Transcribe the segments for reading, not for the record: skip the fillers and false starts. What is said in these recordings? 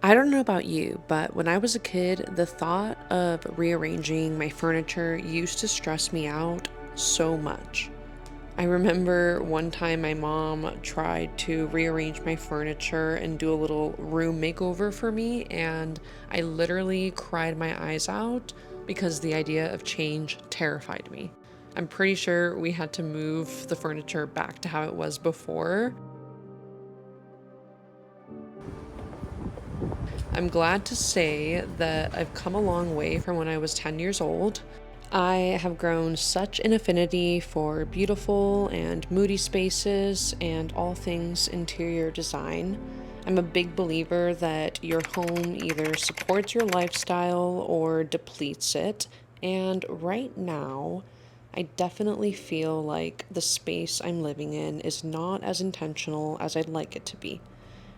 I don't know about you, but when I was a kid, the thought of rearranging my furniture used to stress me out so much. I remember one time my mom tried to rearrange my furniture and do a little room makeover for me, and I literally cried my eyes out because the idea of change terrified me. I'm pretty sure we had to move the furniture back to how it was before. I'm glad to say that I've come a long way from when I was 10 years old. I have grown such an affinity for beautiful and moody spaces and all things interior design. I'm a big believer that your home either supports your lifestyle or depletes it. And right now, I definitely feel like the space I'm living in is not as intentional as I'd like it to be,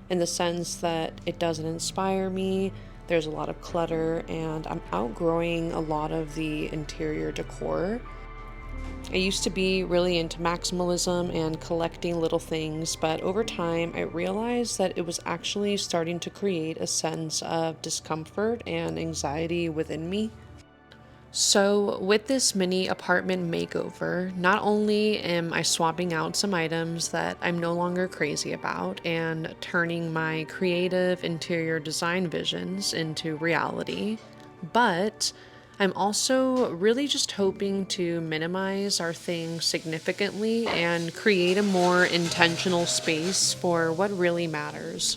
in the sense that it doesn't inspire me. There's a lot of clutter, and I'm outgrowing a lot of the interior decor. I used to be really into maximalism and collecting little things, but over time I realized that it was actually starting to create a sense of discomfort and anxiety within me. So, with this mini apartment makeover, not only am I swapping out some items that I'm no longer crazy about and turning my creative interior design visions into reality, but I'm also really just hoping to minimize our things significantly and create a more intentional space for what really matters.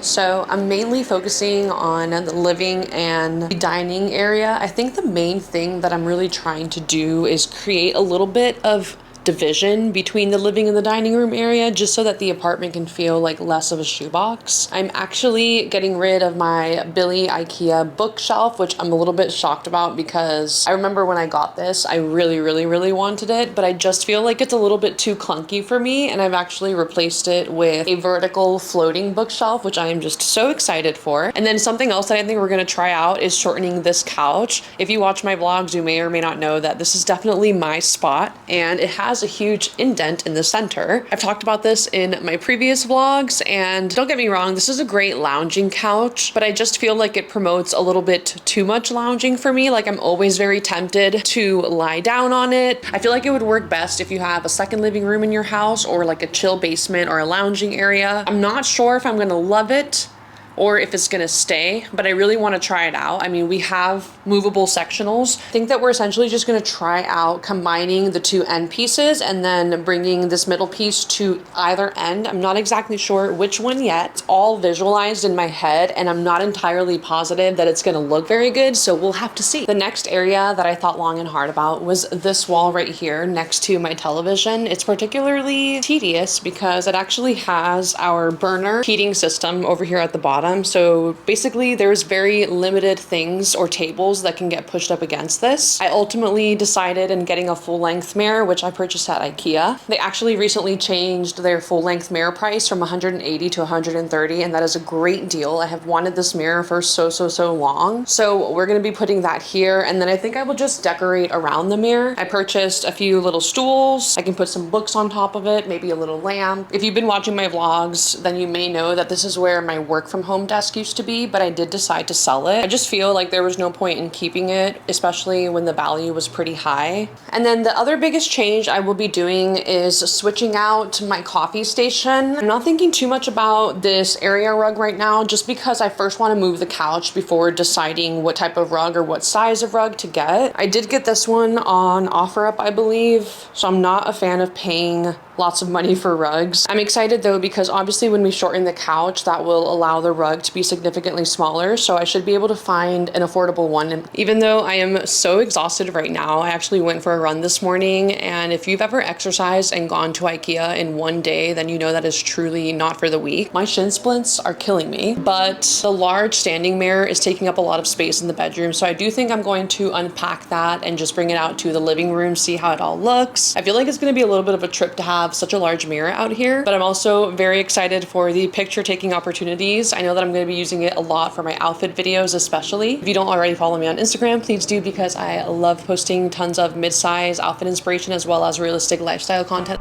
So I'm mainly focusing on the living and the dining area. I think the main thing that I'm really trying to do is create a little bit of division between the living and the dining room area, just so that the apartment can feel like less of a shoebox. I'm actually getting rid of my Billy IKEA bookshelf, which I'm a little bit shocked about because I remember when I got this, I really wanted it, but I just feel like it's a little bit too clunky for me, and I've actually replaced it with a vertical floating bookshelf, which I am just so excited for. And then something else that I think we're gonna try out is shortening this couch. If you watch my vlogs, you may or may not know that this is definitely my spot, and it has a huge indent in the center. I've talked about this in my previous vlogs, and don't get me wrong, this is a great lounging couch, but I just feel like it promotes a little bit too much lounging for me. Like, I'm always very tempted to lie down on it. I feel like it would work best if you have a second living room in your house, or like a chill basement or a lounging area. I'm not sure if I'm gonna love it or if it's gonna stay, but I really wanna try it out. I mean, we have movable sectionals. I think that we're essentially just gonna try out combining the two end pieces and then bringing this middle piece to either end. I'm not exactly sure which one yet. It's all visualized in my head, and I'm not entirely positive that it's gonna look very good, so we'll have to see. The next area that I thought long and hard about was this wall right here next to my television. It's particularly tedious because it actually has our burner heating system over here at the bottom. So basically there's very limited things or tables that can get pushed up against this. I ultimately decided in getting a full length mirror, which I purchased at IKEA. They actually recently changed their full length mirror price from 180 to 130, and that is a great deal. I have wanted this mirror for so long. So we're gonna be putting that here, and then I think I will just decorate around the mirror. I purchased a few little stools. I can put some books on top of it, maybe a little lamp. If you've been watching my vlogs, then you may know that this is where my work from home desk used to be, but I did decide to sell it. I just feel like there was no point in keeping it, especially when the value was pretty high. And then the other biggest change I will be doing is switching out my coffee station. I'm not thinking too much about this area rug right now, just because I first want to move the couch before deciding what type of rug or what size of rug to get. I did get this one on OfferUp, I believe, so I'm not a fan of paying lots of money for rugs. I'm excited though because obviously when we shorten the couch, that will allow the rug to be significantly smaller, so I should be able to find an affordable one. And even though I am so exhausted right now, I actually went for a run this morning, and if you've ever exercised and gone to IKEA in one day, then you know that is truly not for the weak. My shin splints are killing me, but the large standing mirror is taking up a lot of space in the bedroom, so I do think I'm going to unpack that and just bring it out to the living room, see how it all looks. I feel like it's going to be a little bit of a trip to have such a large mirror out here, but I'm also very excited for the picture taking opportunities. I know that I'm going to be using it a lot for my outfit videos especially. If you don't already follow me on Instagram, please do, because I love posting tons of mid-size outfit inspiration as well as realistic lifestyle content.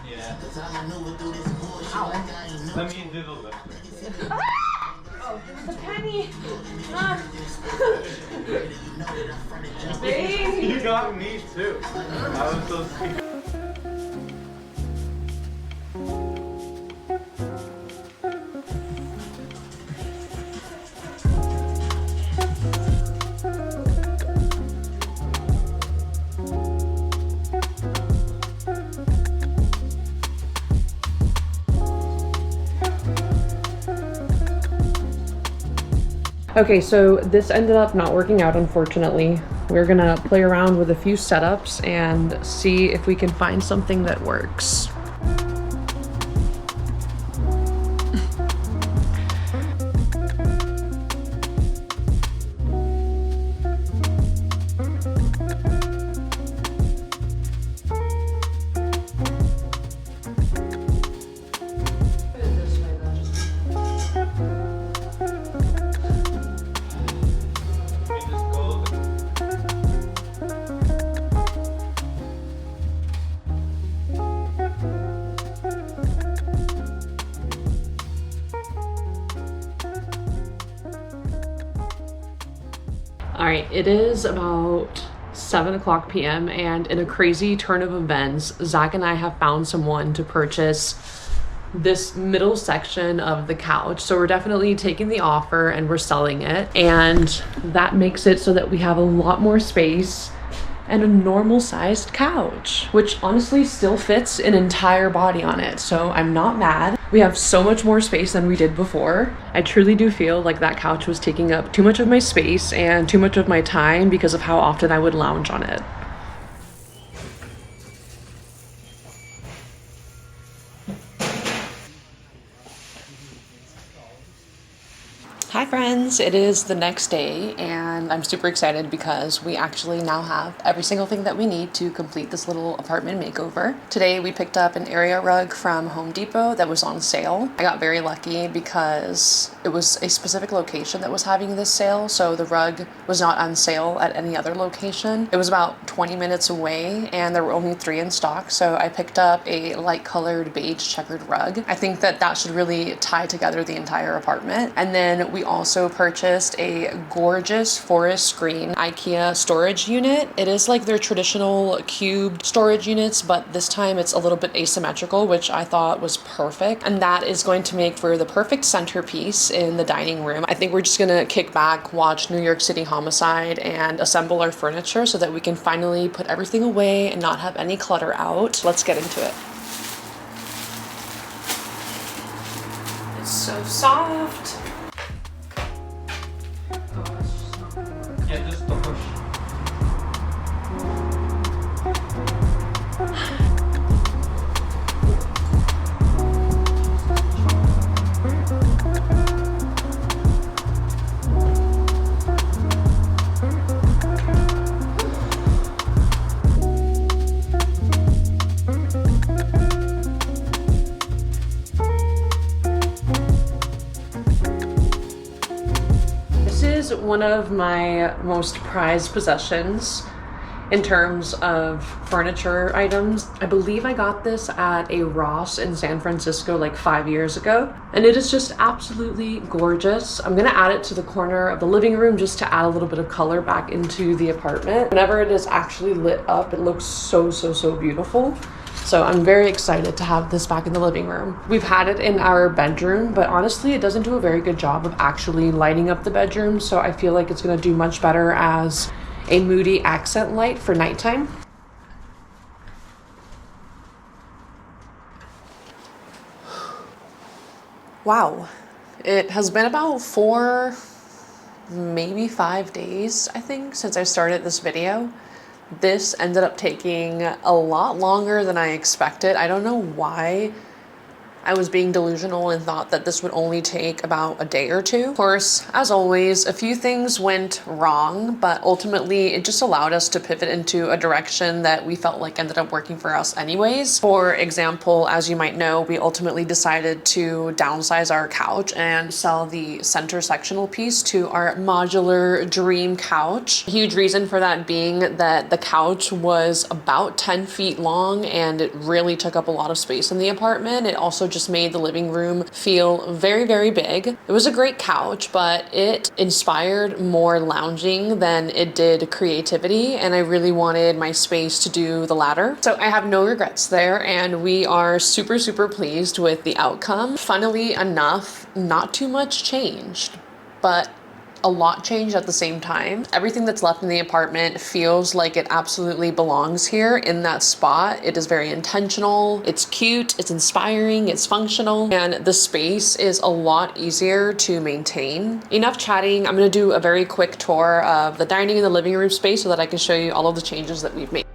Yeah. Let me do the lip. Oh, the penny. Babe. You got me too. I was so scared. Okay, so this ended up not working out, unfortunately. We're gonna play around with a few setups and see if we can find something that works. All right, it is about 7:00 p.m. and in a crazy turn of events, Zach and I have found someone to purchase this middle section of the couch. So we're definitely taking the offer and we're selling it. And that makes it so that we have a lot more space and a normal sized couch, which honestly still fits an entire body on it. So I'm not mad. We have so much more space than we did before. I truly do feel like that couch was taking up too much of my space and too much of my time because of how often I would lounge on it. Hi friends, it is the next day and I'm super excited because we actually now have every single thing that we need to complete this little apartment makeover. Today we picked up an area rug from Home Depot that was on sale. I got very lucky because it was a specific location that was having this sale, so the rug was not on sale at any other location. It was about 20 minutes away and there were only 3 in stock, so I picked up a light colored beige checkered rug. I think that that should really tie together the entire apartment. And then we also purchased a gorgeous forest green IKEA storage unit. It is like their traditional cubed storage units, but this time it's a little bit asymmetrical, which I thought was perfect. And that is going to make for the perfect centerpiece in the dining room. I think we're just gonna kick back, watch New York City Homicide, and assemble our furniture so that we can finally put everything away and not have any clutter out. Let's get into it. It's so soft. Yeah, just the push. is one of my most prized possessions in terms of furniture items. I believe I got this at a Ross in San Francisco like 5 years ago, and it is just absolutely gorgeous. I'm gonna add it to the corner of the living room just to add a little bit of color back into the apartment. Whenever it is actually lit up, it looks so beautiful. So I'm very excited to have this back in the living room. We've had it in our bedroom, but honestly, it doesn't do a very good job of actually lighting up the bedroom. So I feel like it's gonna do much better as a moody accent light for nighttime. Wow, it has been about 4, maybe 5 days, I think, since I started this video. This ended up taking a lot longer than I expected. I don't know why I was being delusional and thought that this would only take about a day or two. Of course, as always, a few things went wrong, but ultimately it just allowed us to pivot into a direction that we felt like ended up working for us anyways. For example, as you might know, we ultimately decided to downsize our couch and sell the center sectional piece to our modular dream couch. A huge reason for that being that the couch was about 10 feet long and it really took up a lot of space in the apartment. It also just made the living room feel very big. It was a great couch, but it inspired more lounging than it did creativity, and I really wanted my space to do the latter. So I have no regrets there, and we are super pleased with the outcome. Funnily enough, not too much changed, but a lot changed at the same time. Everything that's left in the apartment feels like it absolutely belongs here in that spot. It is very intentional, it's cute, it's inspiring, it's functional, and the space is a lot easier to maintain. Enough chatting, I'm gonna do a very quick tour of the dining and the living room space so that I can show you all of the changes that we've made.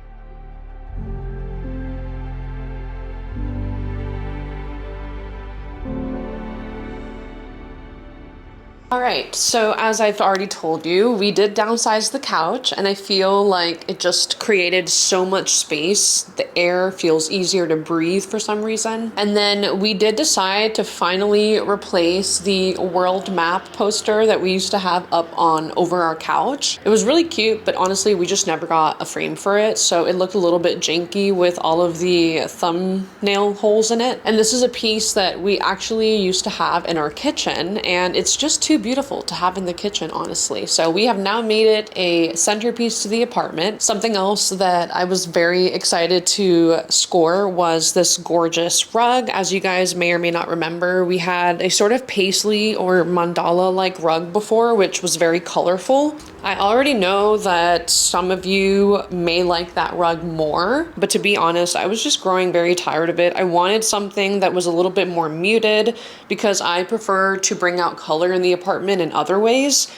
All right, so as I've already told you, we did downsize the couch, and I feel like it just created so much space. The air feels easier to breathe for some reason. And then we did decide to finally replace the world map poster that we used to have up on over our couch. It was really cute, but honestly, we just never got a frame for it, so it looked a little bit janky with all of the thumbnail holes in it. And this is a piece that we actually used to have in our kitchen, and it's just too beautiful to have in the kitchen, honestly. So we have now made it a centerpiece to the apartment. Something else that I was very excited to score was this gorgeous rug. As you guys may or may not remember, we had a sort of paisley or mandala-like rug before, which was very colorful. I already know that some of you may like that rug more, but to be honest, I was just growing very tired of it. I wanted something that was a little bit more muted because I prefer to bring out color in the apartment in other ways,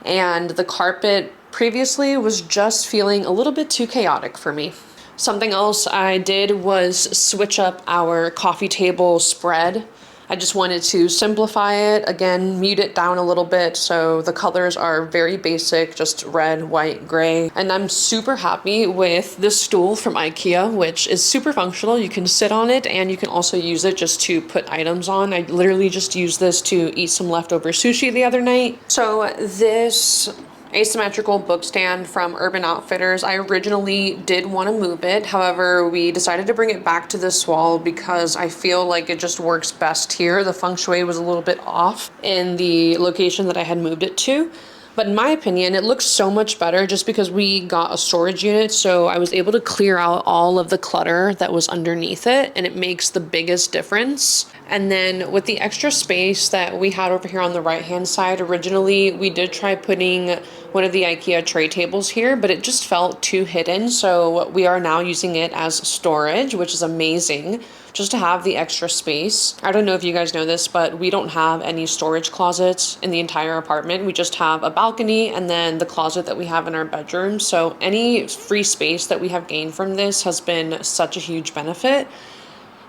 and the carpet previously was just feeling a little bit too chaotic for me. Something else I did was switch up our coffee table spread. I just wanted to simplify it, again, mute it down a little bit so the colors are very basic, just red, white, gray. And I'm super happy with this stool from IKEA, which is super functional. You can sit on it and you can also use it just to put items on. I literally just used this to eat some leftover sushi the other night. So this asymmetrical book stand from Urban Outfitters, I originally did want to move it. However, we decided to bring it back to this wall because I feel like it just works best here. The feng shui was a little bit off in the location that I had moved it to. But in my opinion, it looks so much better just because we got a storage unit, so I was able to clear out all of the clutter that was underneath it, and it makes the biggest difference. And then with the extra space that we had over here on the right-hand side, originally we did try putting one of the IKEA tray tables here, but it just felt too hidden, so we are now using it as storage, which is amazing, just to have the extra space. I don't know if you guys know this, but we don't have any storage closets in the entire apartment. We just have a balcony and then the closet that we have in our bedroom. So any free space that we have gained from this has been such a huge benefit.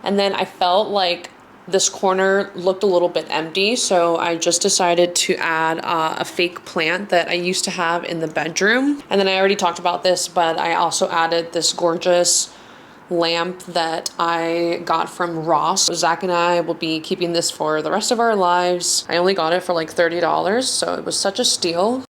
And then I felt like this corner looked a little bit empty, so I just decided to add a fake plant that I used to have in the bedroom. And then I already talked about this, but I also added this gorgeous lamp that I got from Ross. Zach and I will be keeping this for the rest of our lives. I only got it for like $30, so it was such a steal.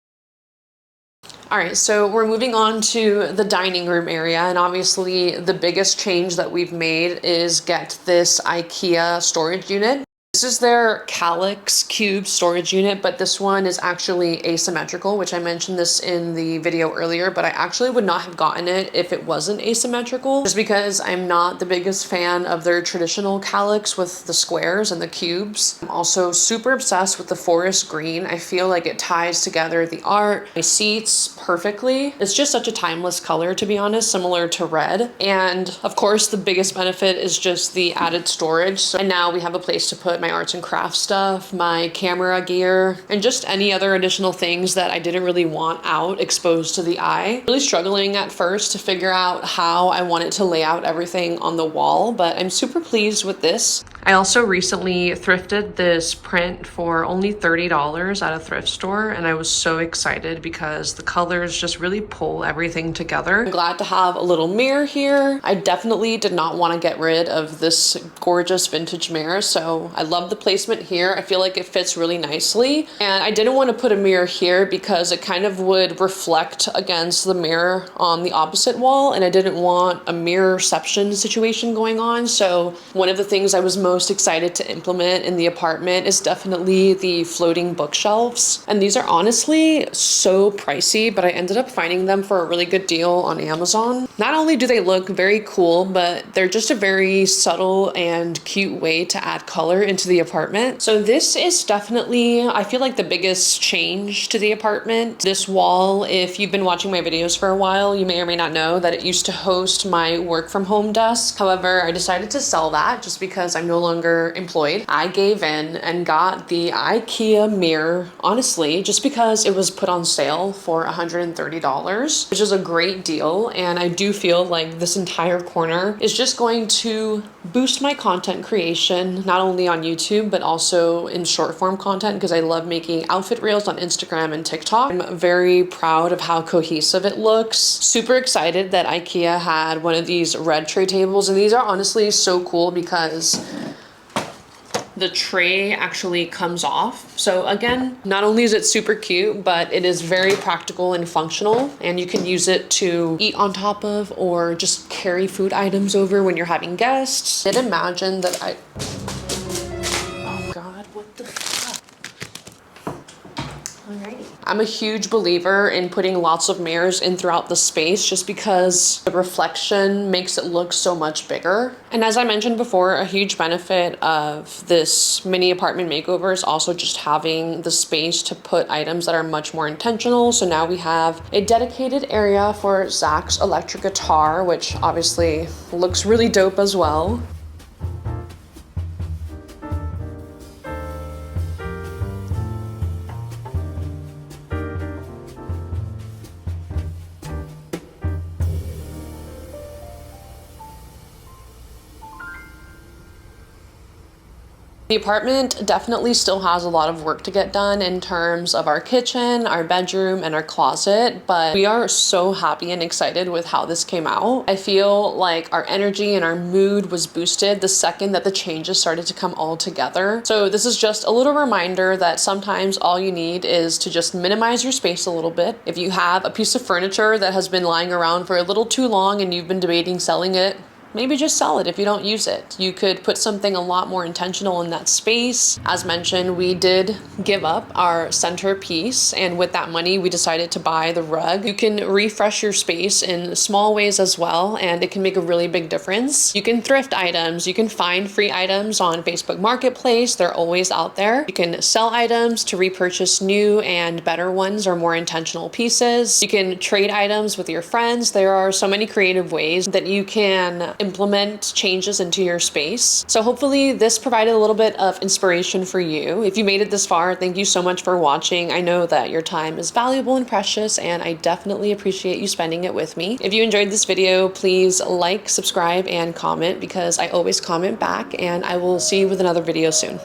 All right, so we're moving on to the dining room area, and obviously the biggest change that we've made is get this IKEA storage unit. This is their Calyx cube storage unit, but this one is actually asymmetrical, which I mentioned this in the video earlier, but I actually would not have gotten it if it wasn't asymmetrical, just because I'm not the biggest fan of their traditional Calyx with the squares and the cubes. I'm also super obsessed with the forest green. I feel like it ties together the art, my seats perfectly. It's just such a timeless color, to be honest, similar to red. And of course, the biggest benefit is just the added storage. And now we have a place to put my arts and crafts stuff, my camera gear, and just any other additional things that I didn't really want out exposed to the eye. Really struggling at first to figure out how I wanted to lay out everything on the wall, but I'm super pleased with this. I also recently thrifted this print for only $30 at a thrift store, and I was so excited because the colors just really pull everything together. I'm glad to have a little mirror here. I definitely did not want to get rid of this gorgeous vintage mirror, so I love the placement here. I feel like it fits really nicely, and I didn't want to put a mirror here because it kind of would reflect against the mirror on the opposite wall, and I didn't want a mirrorception situation going on. So one of the things I was most excited to implement in the apartment is definitely the floating bookshelves, and these are honestly so pricey, but I ended up finding them for a really good deal on Amazon. Not only do they look very cool, but they're just a very subtle and cute way to add color into the apartment. So this is definitely, I feel like, the biggest change to the apartment. This wall, if you've been watching my videos for a while, you may or may not know that it used to host my work from home desk. However, I decided to sell that just because I'm no longer employed. I gave in and got the IKEA mirror, honestly, just because it was put on sale for $130, which is a great deal. And I do feel like this entire corner is just going to boost my content creation, not only on YouTube, but also in short form content, because I love making outfit reels on Instagram and TikTok. I'm very proud of how cohesive it looks. Super excited that IKEA had one of these red tray tables, and these are honestly so cool because the tray actually comes off. So again, not only is it super cute, but it is very practical and functional, and you can use it to eat on top of or just carry food items over when you're having guests. I did imagine that oh God, what the fuck? Alrighty. I'm a huge believer in putting lots of mirrors in throughout the space just because the reflection makes it look so much bigger. And as I mentioned before, a huge benefit of this mini apartment makeover is also just having the space to put items that are much more intentional. So now we have a dedicated area for Zach's electric guitar, which obviously looks really dope as well. The apartment definitely still has a lot of work to get done in terms of our kitchen, our bedroom, and our closet, but we are so happy and excited with how this came out. I feel like our energy and our mood was boosted the second that the changes started to come all together. So this is just a little reminder that sometimes all you need is to just minimize your space a little bit. If you have a piece of furniture that has been lying around for a little too long and you've been debating selling it, maybe just sell it if you don't use it. You could put something a lot more intentional in that space. As mentioned, we did give up our centerpiece, and with that money, we decided to buy the rug. You can refresh your space in small ways as well, and it can make a really big difference. You can thrift items. You can find free items on Facebook Marketplace. They're always out there. You can sell items to repurchase new and better ones or more intentional pieces. You can trade items with your friends. There are so many creative ways that you can implement changes into your space. So hopefully this provided a little bit of inspiration for you. If you made it this far, thank you so much for watching. I know that your time is valuable and precious, and I definitely appreciate you spending it with me. If you enjoyed this video, please like, subscribe, and comment, because I always comment back, and I will see you with another video soon.